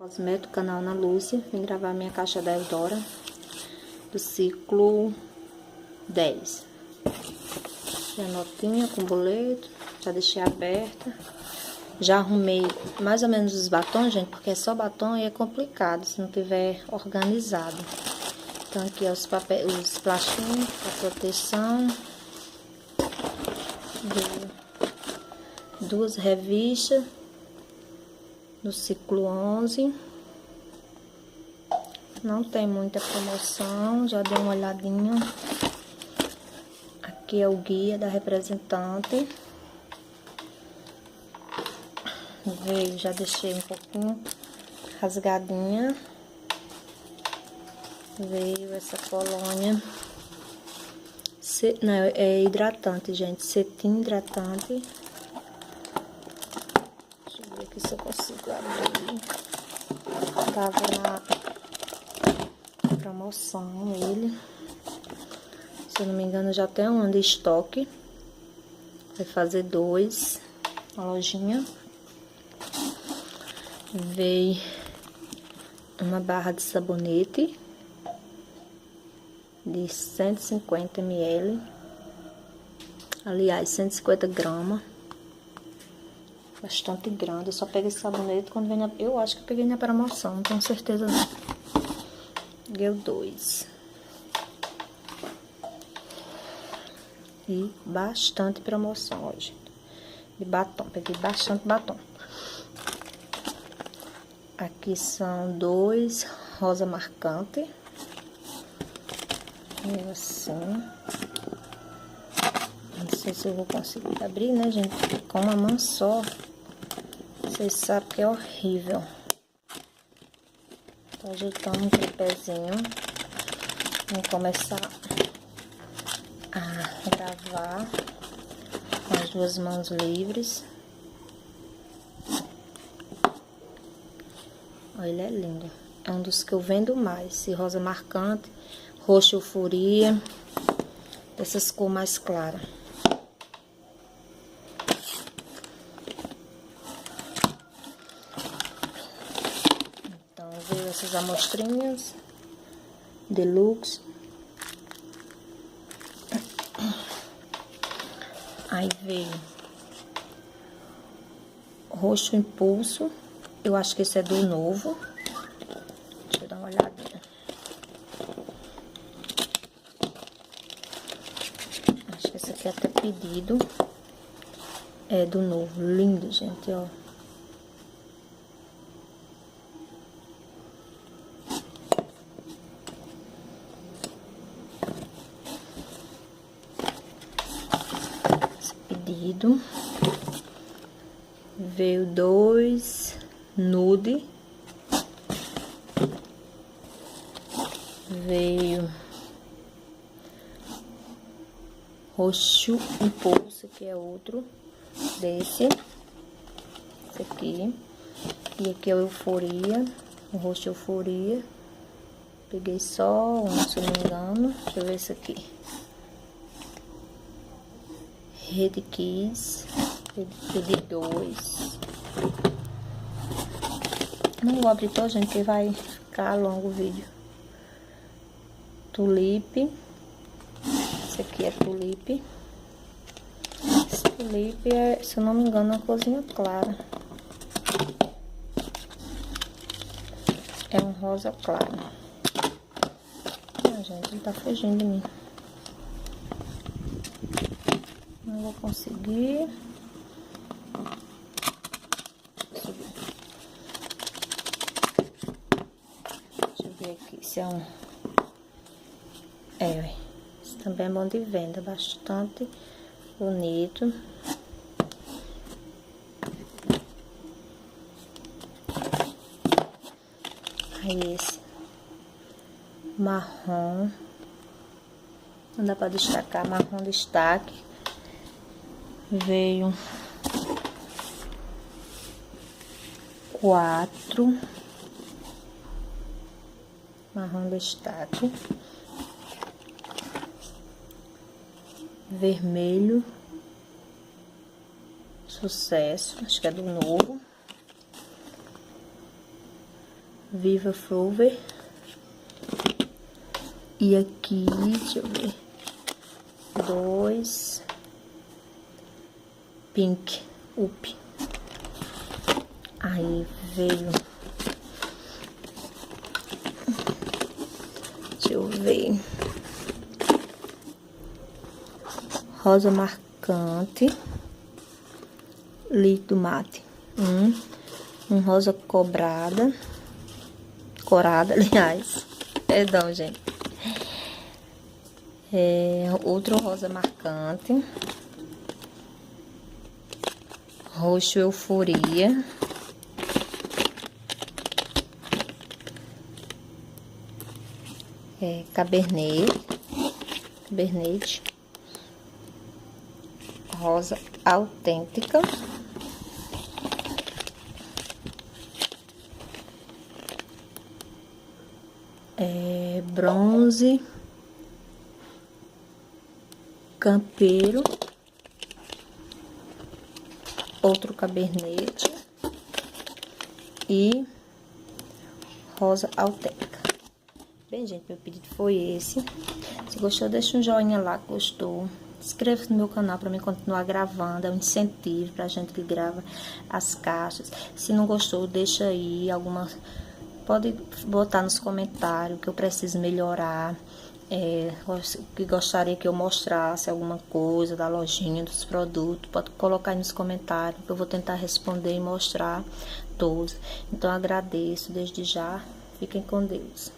Cosmético, canal Ana Lúcia. Vim gravar minha caixa da Eudora do ciclo 10. Tem a notinha com boleto, já deixei aberta. Já arrumei mais ou menos os batons, gente, porque é só batom e é complicado se não tiver organizado. Então aqui ó, os papéis, os plastinhos, a proteção. Duas revistas do ciclo 11. Não tem muita promoção, já dei uma olhadinha. Aqui é o guia da representante. Veio, já deixei um pouquinho rasgadinha. Veio essa colônia. Não, é hidratante, gente. Cetim hidratante. Deixa eu ver aqui se eu consigo abrir. Tava na promoção ele. Se eu não me engano, já tem um ano de estoque. Vai fazer 2 na lojinha. Veio uma barra de sabonete de 150 ml. Aliás, 150 gramas. Bastante grande. Eu só peguei esse sabonete quando vem na... Eu acho que eu peguei na promoção, não tenho certeza não. Peguei o 2. E bastante promoção hoje. De batom, peguei bastante batom. Aqui são 2 rosa marcante. E assim. Não sei se eu vou conseguir abrir, né, gente? Porque com uma mão só, vocês sabem que é horrível. Tô ajeitando um tripézinho. Vamos começar a gravar com as 2 mãos livres. Olha, ele é lindo. É um dos que eu vendo mais. Esse rosa marcante, roxo euforia, essas cores mais claras. Então, veio essas amostrinhas deluxe. Aí veio roxo impulso. Eu acho que esse é do novo. Deixa eu dar uma olhadinha. Acho que esse aqui é até pedido. É do novo. Lindo, gente, ó. Esse pedido. Veio 2 nude. Veio roxo impulso, que é outro desse. Esse aqui. E aqui é o euforia, o roxo euforia. Peguei só um, se eu não me engano. Deixa eu ver esse aqui. Rede Kiss. Pedi 2. Não vou abrir todo, gente, que vai ficar longo o vídeo. Tulipe. Esse aqui é tulipe. Esse tulipe é, se eu não me engano, uma corzinha clara. É um rosa claro. Ah, gente, ele tá fugindo de mim. Não vou conseguir. Deixa eu ver aqui se é um... esse também é bom de venda, bastante bonito. Aí esse marrom, não dá pra destacar, marrom destaque. Veio 4 marrom destaque. Vermelho, sucesso, acho que é do novo. Viva Flower. E aqui, deixa eu ver, 2 Pink Up. Aí veio, deixa eu ver, rosa marcante, líquido mate, um rosa corada, aliás, perdão, gente. Outro rosa marcante, roxo euforia, cabernet, rosa autêntica, bronze, campeiro, outro cabernet e rosa autêntica. Bem, gente, meu pedido foi esse. Se gostou, deixa um joinha lá que gostou. Inscreva-se no meu canal para mim continuar gravando. É um incentivo pra gente que grava as caixas. Se não gostou, deixa aí alguma... Pode botar nos comentários que eu preciso melhorar. Que gostaria que eu mostrasse alguma coisa da lojinha, dos produtos. Pode colocar aí nos comentários que eu vou tentar responder e mostrar todos. Então, agradeço desde já. Fiquem com Deus.